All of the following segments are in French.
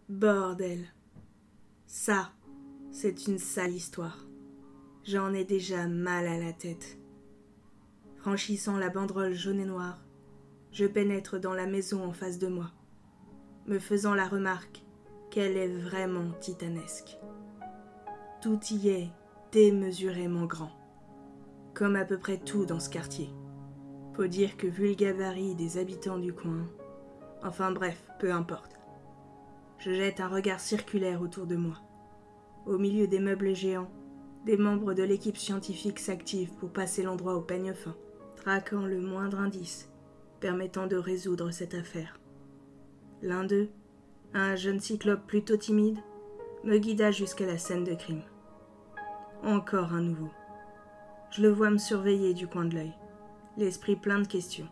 Bordel. Ça, c'est une sale histoire. J'en ai déjà mal à la tête. Franchissant la banderole jaune et noire, je pénètre dans la maison en face de moi, me faisant la remarque qu'elle est vraiment titanesque. Tout y est démesurément grand, comme à peu près tout dans ce quartier. Faut dire que vu le gabarit des habitants du coin, enfin bref, peu importe. Je jette un regard circulaire autour de moi. Au milieu des meubles géants, des membres de l'équipe scientifique s'activent pour passer l'endroit au peigne fin, traquant le moindre indice permettant de résoudre cette affaire. L'un d'eux, un jeune cyclope plutôt timide, me guida jusqu'à la scène de crime. Encore un nouveau. Je le vois me surveiller du coin de l'œil, l'esprit plein de questions.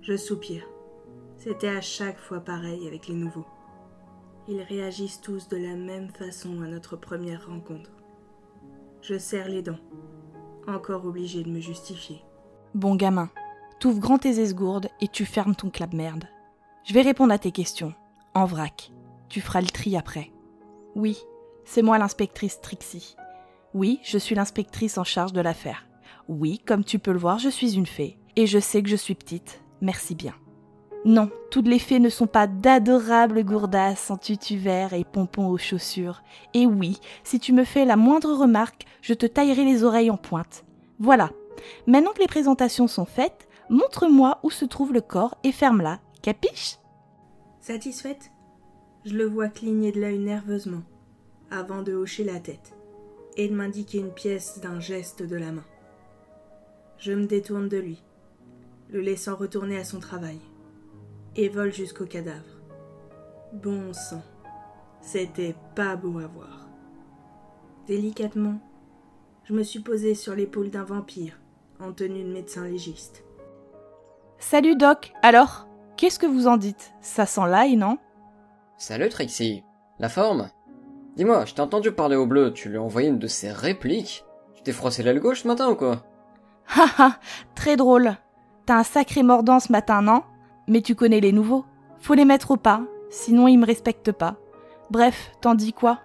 Je soupire. C'était à chaque fois pareil avec les nouveaux. Ils réagissent tous de la même façon à notre première rencontre. Je serre les dents, encore obligé de me justifier. Bon gamin, t'ouvres grand tes esgourdes et tu fermes ton clap-merde. Je vais répondre à tes questions, en vrac. Tu feras le tri après. Oui, c'est moi l'inspectrice Trixie. Oui, je suis l'inspectrice en charge de l'affaire. Oui, comme tu peux le voir, je suis une fée. Et je sais que je suis petite, merci bien. Non, toutes les fées ne sont pas d'adorables gourdasses en tutu vert et pompons aux chaussures. Et oui, si tu me fais la moindre remarque, je te taillerai les oreilles en pointe. Voilà, maintenant que les présentations sont faites, montre-moi où se trouve le corps et ferme-la, capiche ? Satisfaite ? Je le vois cligner de l'œil nerveusement, avant de hocher la tête, et de m'indiquer une pièce d'un geste de la main. Je me détourne de lui, le laissant retourner à son travail, et vole jusqu'au cadavre. Bon sang, c'était pas beau à voir. Délicatement, je me suis posée sur l'épaule d'un vampire, en tenue de médecin légiste. Salut Doc, alors, qu'est-ce que vous en dites ? Ça sent l'ail, non ? Salut Trixie, la forme ? Dis-moi, je t'ai entendu parler au bleu, tu lui as envoyé une de ses répliques ? Tu t'es froissé l'aile gauche ce matin ou quoi ? Haha, très drôle. T'as un sacré mordant ce matin, non ? Mais tu connais les nouveaux. Faut les mettre au pas, sinon ils me respectent pas. Bref, t'en dis quoi ?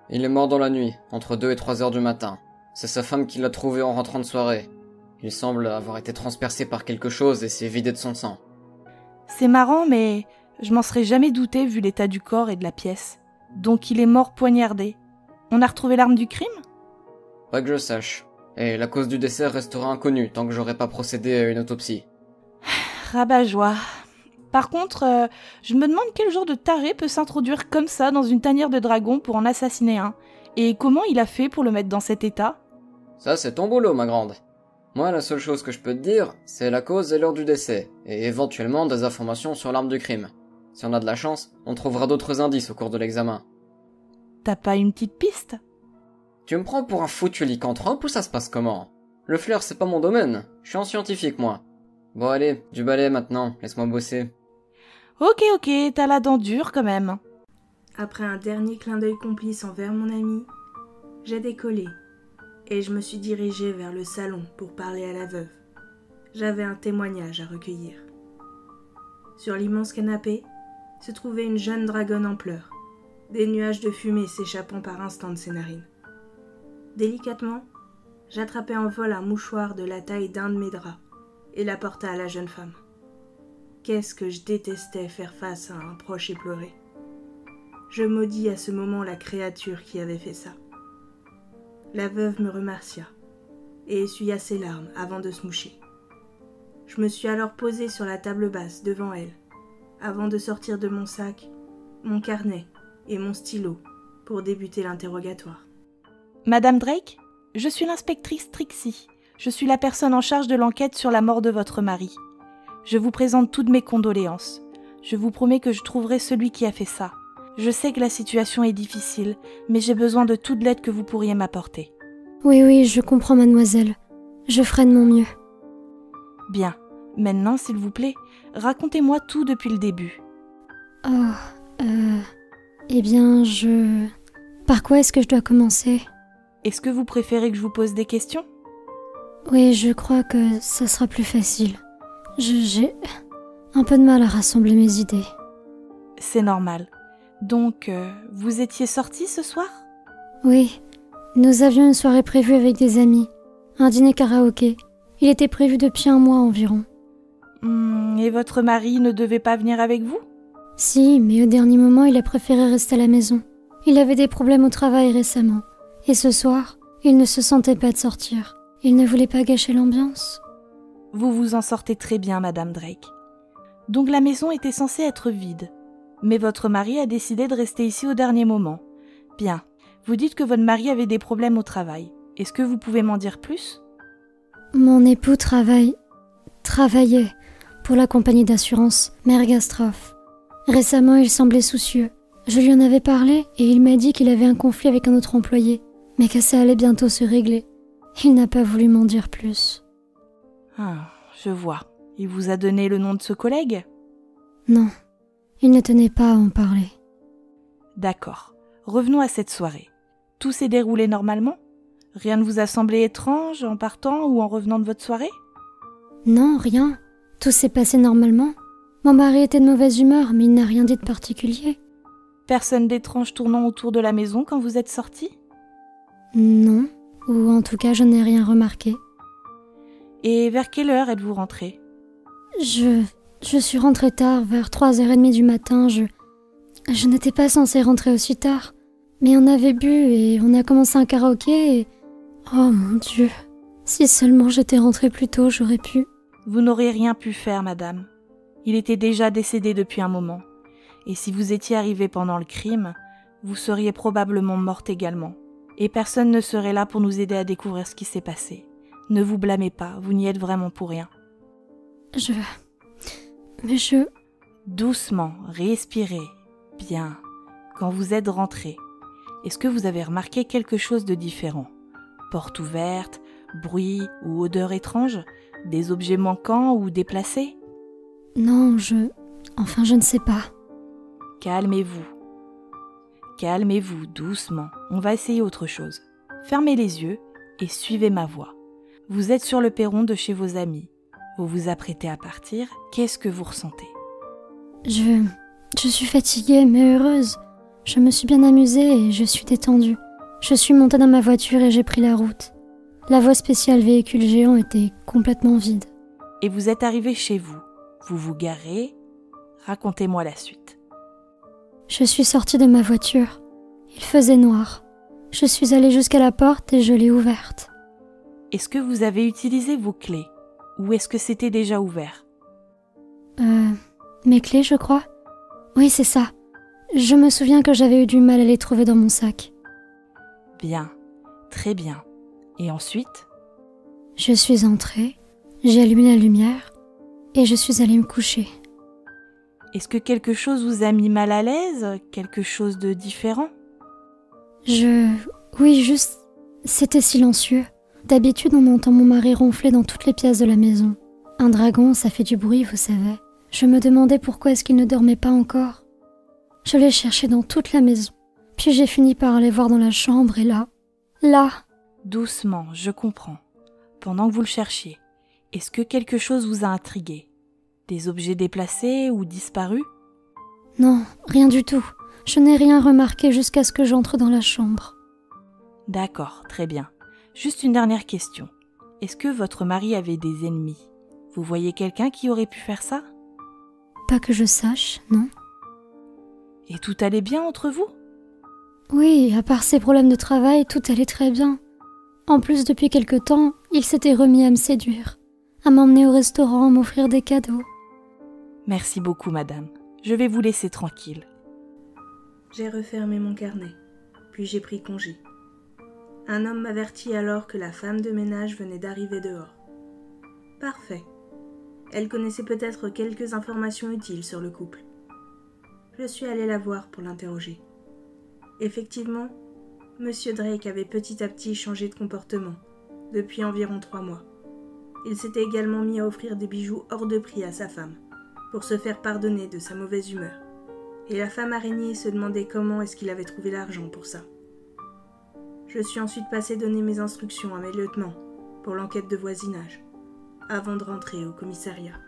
Il est mort dans la nuit, entre 2 et 3 heures du matin. C'est sa femme qui l'a trouvé en rentrant de soirée. Il semble avoir été transpercé par quelque chose et s'est vidé de son sang. C'est marrant, mais je m'en serais jamais douté vu l'état du corps et de la pièce. Donc il est mort poignardé. On a retrouvé l'arme du crime ? Pas que je sache. Et la cause du décès restera inconnue tant que j'aurai pas procédé à une autopsie. Rabat-joie. Par contre, je me demande quel genre de taré peut s'introduire comme ça dans une tanière de dragon pour en assassiner un. Et comment il a fait pour le mettre dans cet état ? Ça, c'est ton boulot, ma grande. Moi, la seule chose que je peux te dire, c'est la cause et l'heure du décès, et éventuellement des informations sur l'arme du crime. Si on a de la chance, on trouvera d'autres indices au cours de l'examen. T'as pas une petite piste ? Tu me prends pour un foutu lycanthrope ou ça se passe comment ? Le flair, c'est pas mon domaine. Je suis un scientifique, moi. Bon allez, du balai maintenant, laisse-moi bosser. Ok, t'as la dent dure quand même. Après un dernier clin d'œil complice envers mon ami, j'ai décollé et je me suis dirigée vers le salon pour parler à la veuve. J'avais un témoignage à recueillir. Sur l'immense canapé se trouvait une jeune dragonne en pleurs, des nuages de fumée s'échappant par instants de ses narines. Délicatement, j'attrapai en vol un mouchoir de la taille d'un de mes draps et l'apporta à la jeune femme. Qu'est-ce que je détestais faire face à un proche éploré. Je maudis à ce moment la créature qui avait fait ça. La veuve me remercia et essuya ses larmes avant de se moucher. Je me suis alors posée sur la table basse devant elle, avant de sortir de mon sac, mon carnet et mon stylo pour débuter l'interrogatoire. Madame Drake, je suis l'inspectrice Trixie. Je suis la personne en charge de l'enquête sur la mort de votre mari. Je vous présente toutes mes condoléances. Je vous promets que je trouverai celui qui a fait ça. Je sais que la situation est difficile, mais j'ai besoin de toute l'aide que vous pourriez m'apporter. Oui, je comprends, mademoiselle. Je ferai de mon mieux. Bien. Maintenant, s'il vous plaît, racontez-moi tout depuis le début. Eh bien, Par quoi est-ce que je dois commencer ? Est-ce que vous préférez que je vous pose des questions ? Oui, je crois que ça sera plus facile. J'ai un peu de mal à rassembler mes idées. C'est normal. Donc, vous étiez sortis ce soir ? Oui, nous avions une soirée prévue avec des amis. Un dîner karaoké. Il était prévu depuis un mois environ. Et votre mari ne devait pas venir avec vous ? Si, mais au dernier moment, il a préféré rester à la maison. Il avait des problèmes au travail récemment. Et ce soir, il ne se sentait pas de sortir. Il ne voulait pas gâcher l'ambiance. Vous vous en sortez très bien, Madame Drake. Donc la maison était censée être vide. Mais votre mari a décidé de rester ici au dernier moment. Bien. Vous dites que votre mari avait des problèmes au travail. Est-ce que vous pouvez m'en dire plus ? Mon époux travaillait pour la compagnie d'assurance Mergastrophe. Récemment, il semblait soucieux. Je lui en avais parlé et il m'a dit qu'il avait un conflit avec un autre employé, mais que ça allait bientôt se régler. Il n'a pas voulu m'en dire plus. Ah, je vois. Il vous a donné le nom de ce collègue ? Non, il ne tenait pas à en parler. D'accord. Revenons à cette soirée. Tout s'est déroulé normalement ? Rien ne vous a semblé étrange en partant ou en revenant de votre soirée ? Non, rien. Tout s'est passé normalement. Mon mari était de mauvaise humeur, mais il n'a rien dit de particulier. Personne d'étrange tournant autour de la maison quand vous êtes sortis ? Non, ou en tout cas je n'ai rien remarqué. Et vers quelle heure êtes-vous rentrés ? Je suis rentrée tard, vers 3h30 du matin. Je n'étais pas censée rentrer aussi tard. Mais on avait bu et on a commencé un karaoké et... Oh mon Dieu, si seulement j'étais rentrée plus tôt, j'aurais pu... Vous n'aurez rien pu faire, madame. Il était déjà décédé depuis un moment. Et si vous étiez arrivée pendant le crime, vous seriez probablement morte également. Et personne ne serait là pour nous aider à découvrir ce qui s'est passé. Ne vous blâmez pas, vous n'y êtes vraiment pour rien. Doucement, respirez. Bien. Quand vous êtes rentrée, est-ce que vous avez remarqué quelque chose de différent ? Porte ouverte, bruit ou odeur étrange ? Des objets manquants ou déplacés ? Non, je ne sais pas. Calmez-vous. Calmez-vous, doucement. On va essayer autre chose. Fermez les yeux et suivez ma voix. Vous êtes sur le perron de chez vos amis. Vous vous apprêtez à partir. Qu'est-ce que vous ressentez ? Je suis fatiguée mais heureuse. Je me suis bien amusée et je suis détendue. Je suis montée dans ma voiture et j'ai pris la route. La voie spéciale véhicule géant était complètement vide. Et vous êtes arrivé chez vous. Vous vous garez. Racontez-moi la suite. Je suis sortie de ma voiture. Il faisait noir. Je suis allée jusqu'à la porte et je l'ai ouverte. Est-ce que vous avez utilisé vos clés ? Ou est-ce que c'était déjà ouvert ? Mes clés, je crois. Oui, c'est ça. Je me souviens que j'avais eu du mal à les trouver dans mon sac. Bien, très bien. Et ensuite ? Je suis entrée, j'ai allumé la lumière et je suis allée me coucher. Est-ce que quelque chose vous a mis mal à l'aise ? Quelque chose de différent ? Oui, juste... C'était silencieux. D'habitude, on entend mon mari ronfler dans toutes les pièces de la maison. Un dragon, ça fait du bruit, vous savez. Je me demandais pourquoi est-ce qu'il ne dormait pas encore. Je l'ai cherché dans toute la maison. Puis j'ai fini par aller voir dans la chambre et là... Doucement, je comprends. Pendant que vous le cherchiez, est-ce que quelque chose vous a intrigué ? Des objets déplacés ou disparus ? Non, rien du tout. Je n'ai rien remarqué jusqu'à ce que j'entre dans la chambre. D'accord, très bien. Juste une dernière question. Est-ce que votre mari avait des ennemis ? Vous voyez quelqu'un qui aurait pu faire ça ? Pas que je sache, non. Et tout allait bien entre vous ? Oui, à part ses problèmes de travail, tout allait très bien. En plus, depuis quelque temps, il s'était remis à me séduire, à m'emmener au restaurant, m'offrir des cadeaux. Merci beaucoup, madame. Je vais vous laisser tranquille. J'ai refermé mon carnet, puis j'ai pris congé. Un homme m'avertit alors que la femme de ménage venait d'arriver dehors. Parfait. Elle connaissait peut-être quelques informations utiles sur le couple. Je suis allée la voir pour l'interroger. Effectivement, Monsieur Drake avait petit à petit changé de comportement, depuis environ 3 mois. Il s'était également mis à offrir des bijoux hors de prix à sa femme, pour se faire pardonner de sa mauvaise humeur. Et la femme araignée se demandait comment est-ce qu'il avait trouvé l'argent pour ça. Je suis ensuite passée donner mes instructions à mes lieutenants pour l'enquête de voisinage, avant de rentrer au commissariat.